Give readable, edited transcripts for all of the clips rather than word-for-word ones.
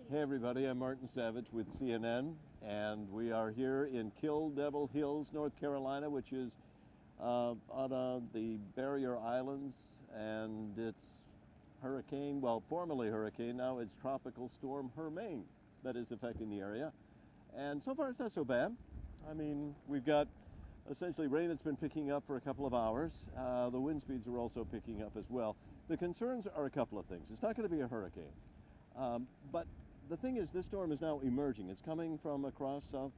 Hey everybody, I'm Martin Savage with CNN, and we are here in Kill Devil Hills, North Carolina, which is on the Barrier Islands, and it's hurricane, well, formerly hurricane, now it's tropical storm Hermine that is affecting the area. And so far it's not so bad. I mean, we've got essentially rain that's been picking up for a couple of hours. The wind speeds are also picking up as well. The concerns are a couple of things. It's not going to be a hurricane, but the thing is, this storm is now emerging. It's coming from across South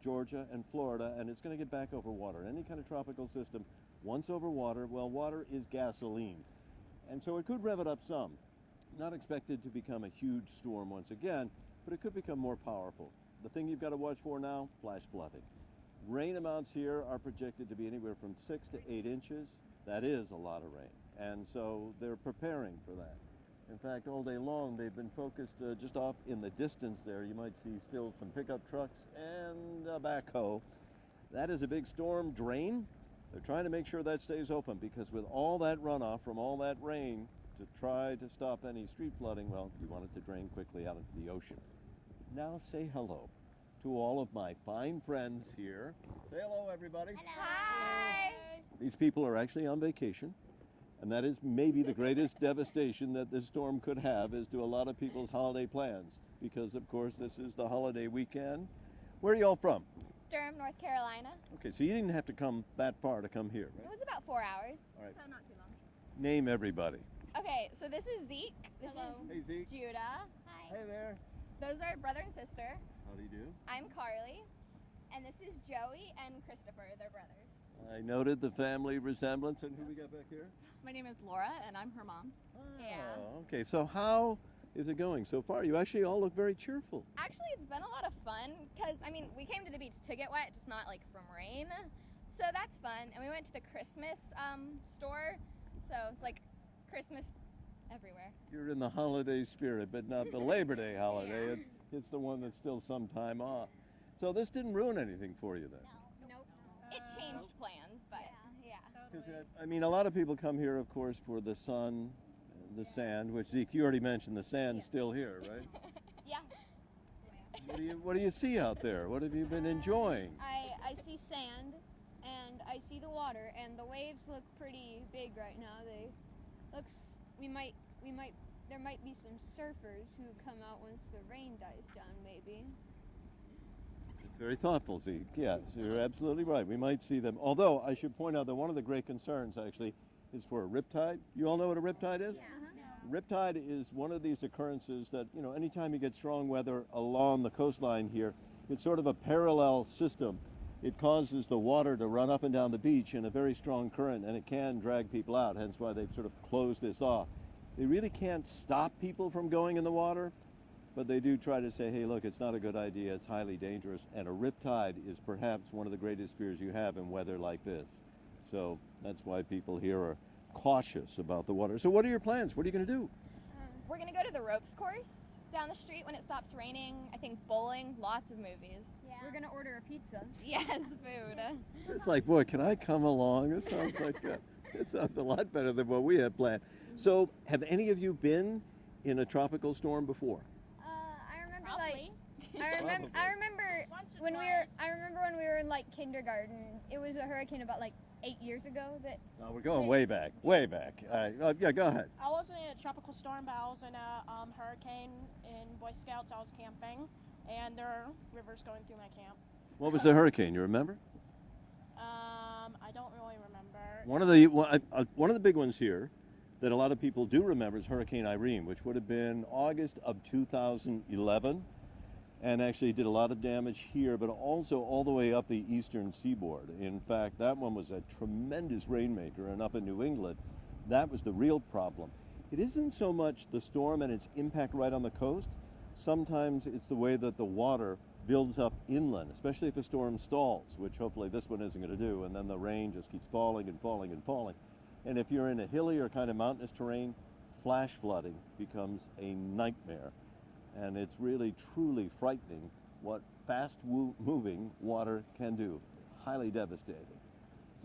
Georgia and Florida, and it's going to get back over water. Any kind of tropical system, once over water, well, water is gasoline. And so it could rev it up some. Not expected to become a huge storm once again, but it could become more powerful. The thing you've got to watch for now, flash flooding. Rain amounts here are projected to be anywhere from 6 to 8 inches. That is a lot of rain. And so they're preparing for that. In fact, all day long, they've been focused just off in the distance there. You might see still some pickup trucks and a backhoe. That is a big storm drain. They're trying to make sure that stays open because with all that runoff from all that rain to try to stop any street flooding, well, you want it to drain quickly out into the ocean. Now say hello to all of my fine friends here. Say hello, everybody. Hello. Hi. These people are actually on vacation. And that is maybe the greatest devastation that this storm could have is to a lot of people's holiday plans. Because, of course, this is the holiday weekend. Where are y'all from? Durham, North Carolina. Okay, so you didn't have to come that far to come here, right? It was about 4 hours. All right. So not too long. Name everybody. Okay, so this is Zeke. This Hello. is Hey, Zeke. Judah. Hi. Hey there. Those are brother and sister. How do you do? I'm Carly. And this is Joey and Christopher. They're brothers. I noted the family resemblance. And who we got back here? My name is Laura, and I'm her mom. Yeah. Oh, okay, so how is it going so far? You actually all look very cheerful. Actually, it's been a lot of fun because, I mean, we came to the beach to get wet, just not like from rain. So that's fun. And we went to the Christmas store. So it's like Christmas everywhere. You're in the holiday spirit, but not the Labor Day holiday. Yeah. It's the one that's still some time off. So this didn't ruin anything for you then? Nope. It changed plans, but yeah. 'Cause, I mean, a lot of people come here, of course, for the sun, the sand, which Zeke, you already mentioned, the sand's still here, right? Yeah. What do you see out there? What have you been enjoying? I see sand and I see the water and the waves look pretty big right now. There might be some surfers who come out once the rain dies down maybe. It's very thoughtful, Zeke. Yes, you're absolutely right. We might see them. Although I should point out that one of the great concerns actually is for a riptide. You all know what a riptide is? Riptide is one of these occurrences that, you know, anytime you get strong weather along the coastline here, it's sort of a parallel system. It causes the water to run up and down the beach in a very strong current, and it can drag people out, hence why they've sort of closed this off. They really can't stop people from going in the water, but they do try to say, hey, look, it's not a good idea, it's highly dangerous, and a riptide is perhaps one of the greatest fears you have in weather like this. So that's why people here are cautious about the water. So what are your plans? What are you going to do? We're going to go to the ropes course down the street when it stops raining. I think bowling, lots of movies. Yeah. We're gonna order a pizza. Yes, food. It's like, boy, can I come along? It sounds like it sounds a lot better than what we had planned. So have any of you been in a tropical storm before? I remember Probably. I remember when we were in like kindergarten. It was a hurricane about like 8 years ago that No, we're going way back, way back. All right, yeah, go ahead. I wasn't in a tropical storm, but I was in a hurricane in Boy Scouts. I was camping, and there are rivers going through my camp. What was the hurricane? You remember? I don't really remember. One of the big ones here that a lot of people do remember is Hurricane Irene, which would have been August of 2011, and actually did a lot of damage here, but also all the way up the eastern seaboard. In fact, that one was a tremendous rainmaker, and up in New England, that was the real problem. It isn't so much the storm and its impact right on the coast. Sometimes it's the way that the water builds up inland, especially if a storm stalls, which hopefully this one isn't going to do, and then the rain just keeps falling and falling and falling. And if you're in a hilly or kind of mountainous terrain, flash flooding becomes a nightmare. And it's really, truly frightening what fast-moving water can do. Highly devastating.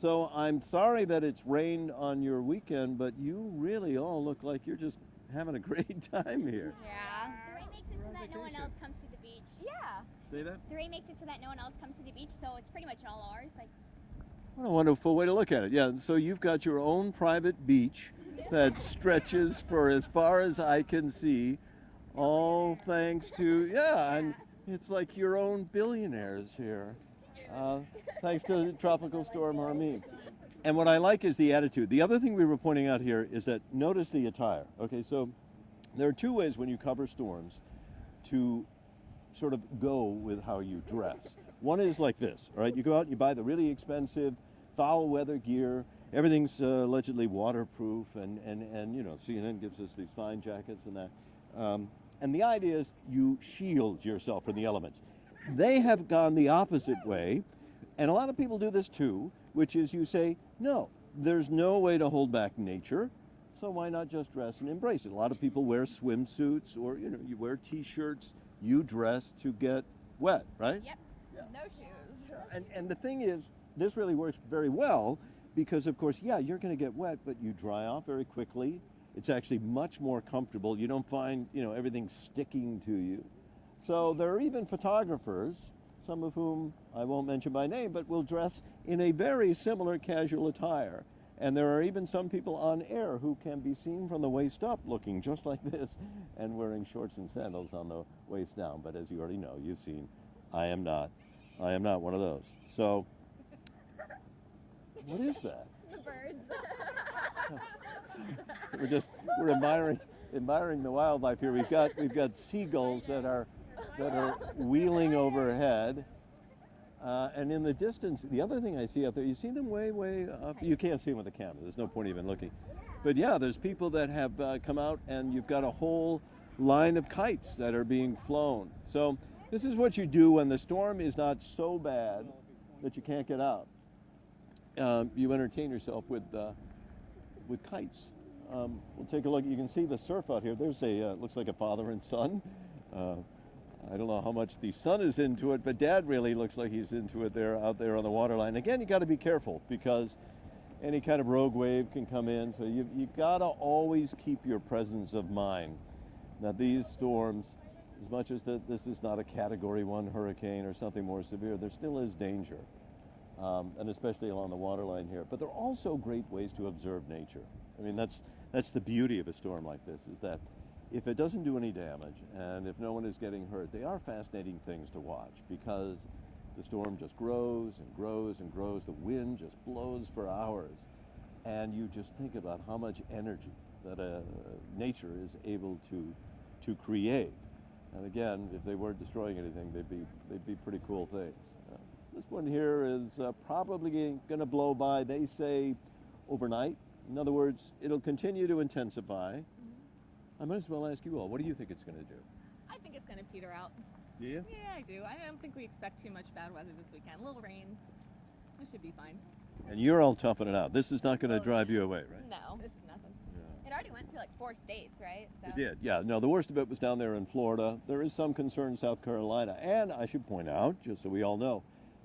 So I'm sorry that it's rained on your weekend, but you really all look like you're just having a great time here. Yeah. The rain makes it so that that no one else comes to the beach. Yeah. Say that? The rain makes it so that no one else comes to the beach, so it's pretty much all ours. Like, What a wonderful way to look at it. Yeah, so you've got your own private beach that stretches for as far as I can see, all thanks to, yeah, and it's like your own billionaires here, thanks to Tropical Storm Hermine. And what I like is the attitude. The other thing we were pointing out here is that notice the attire. Okay, so there are two ways when you cover storms to sort of go with how you dress. One is like this, all right? You go out and you buy the really expensive foul weather gear. Everything's allegedly waterproof, and you know, CNN gives us these fine jackets and that. And the idea is you shield yourself from the elements. They have gone the opposite way, and a lot of people do this too, which is you say, no, there's no way to hold back nature, so why not just dress and embrace it? A lot of people wear swimsuits, or you know, you wear t-shirts, you dress to get wet, right? Yep. No shoes. And the thing is, this really works very well because, of course, yeah, you're going to get wet, but you dry off very quickly. It's actually much more comfortable. You don't find, you know, everything sticking to you. So there are even photographers, some of whom I won't mention by name, but will dress in a very similar casual attire. And there are even some people on air who can be seen from the waist up looking just like this and wearing shorts and sandals on the waist down. But as you already know, you've seen, I am not one of those. So, what is that? The birds. So we're admiring the wildlife here. We've got seagulls that are wheeling overhead. And in the distance, the other thing I see out there, you see them way up. You can't see them with the camera. There's no point even looking. But yeah, there's people that have come out, and you've got a whole line of kites that are being flown. So this is what you do when the storm is not so bad that you can't get out. You entertain yourself with kites. We'll take a look. You can see the surf out here. There's looks like a father and son. I don't know how much the son is into it, but Dad really looks like he's into it there, out there on the waterline. Again, you got to be careful because any kind of rogue wave can come in. So you've got to always keep your presence of mind. Now these storms, as much as this is not a Category 1 hurricane or something more severe, there still is danger, and especially along the waterline here. But there are also great ways to observe nature. I mean, that's the beauty of a storm like this, is that if it doesn't do any damage and if no one is getting hurt, they are fascinating things to watch because the storm just grows and grows and grows. The wind just blows for hours. And you just think about how much energy that nature is able to create. And again, if they weren't destroying anything, they'd be pretty cool things. This one here is probably going to blow by, they say, overnight. In other words, it'll continue to intensify. I might as well ask you all, what do you think it's going to do? I think it's going to peter out. Do you? Yeah, I do. I don't think we expect too much bad weather this weekend. A little rain. It should be fine. And you're all toughing it out. This is not going to drive you away, right? No. This is nothing. It already went through like 4 states, right? So. It did, yeah. No, the worst of it was down there in Florida. There is some concern in South Carolina. And I should point out, just so we all know,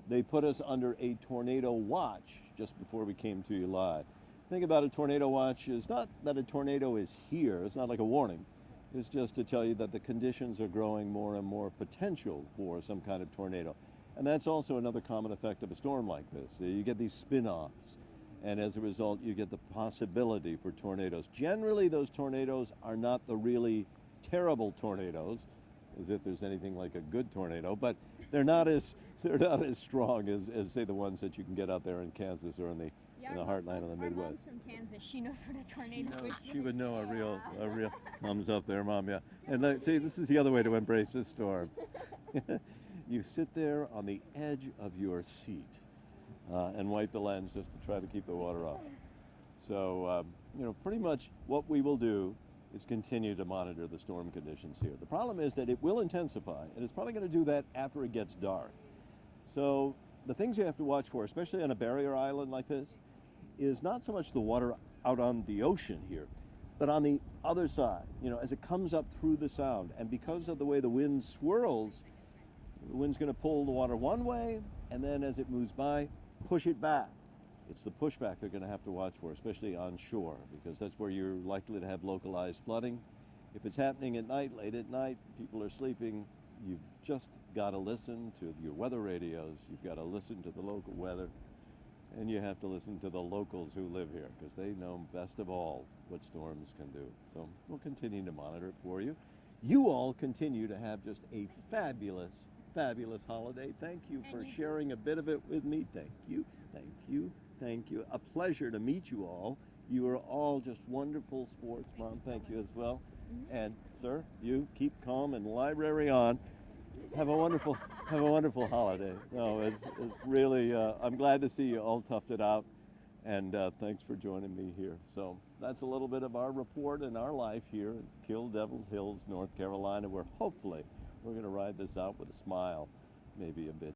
they put us under a tornado watch just before we came to you live. Think about a tornado watch is not that a tornado is here. It's not like a warning. It's just to tell you that the conditions are growing more and more potential for some kind of tornado. And that's also another common effect of a storm like this. You get these spin-offs, and as a result, you get the possibility for tornadoes. Generally, those tornadoes are not the really terrible tornadoes, as if there's anything like a good tornado, but they're not as strong as say the ones that you can get out there in Kansas or in the heartland of the Midwest. Our mom's from Kansas. She knows what a tornado is. She would know a real thumbs up there, Mom. Yeah. And see, this is the other way to embrace this storm. You sit there on the edge of your seat and wipe the lens just to try to keep the water off. So, pretty much what we will do is continue to monitor the storm conditions here. The problem is that it will intensify, and it's probably going to do that after it gets dark. So the things you have to watch for, especially on a barrier island like this, is not so much the water out on the ocean here, but on the other side, as it comes up through the sound. And because of the way the wind swirls, the wind's going to pull the water one way, and then as it moves by, push it back. It's the pushback they're going to have to watch for, especially on shore, because that's where you're likely to have localized flooding. If it's happening at night, late at night, people are sleeping, you've just got to listen to your weather radios. You've got to listen to the local weather. And you have to listen to the locals who live here because they know best of all what storms can do. So we'll continue to monitor it for you. You all continue to have just a fabulous, fabulous holiday. Thank you for sharing a bit of it with me. Thank you, thank you, thank you. A pleasure to meet you all. You are all just wonderful sports. Mom, thank you as well. And sir, you keep calm and library on. Have a wonderful holiday. No, it's really, I'm glad to see you all toughed it out, and thanks for joining me here. So that's a little bit of our report and our life here in Kill Devil Hills, North Carolina, where hopefully we're going to ride this out with a smile, maybe a bit.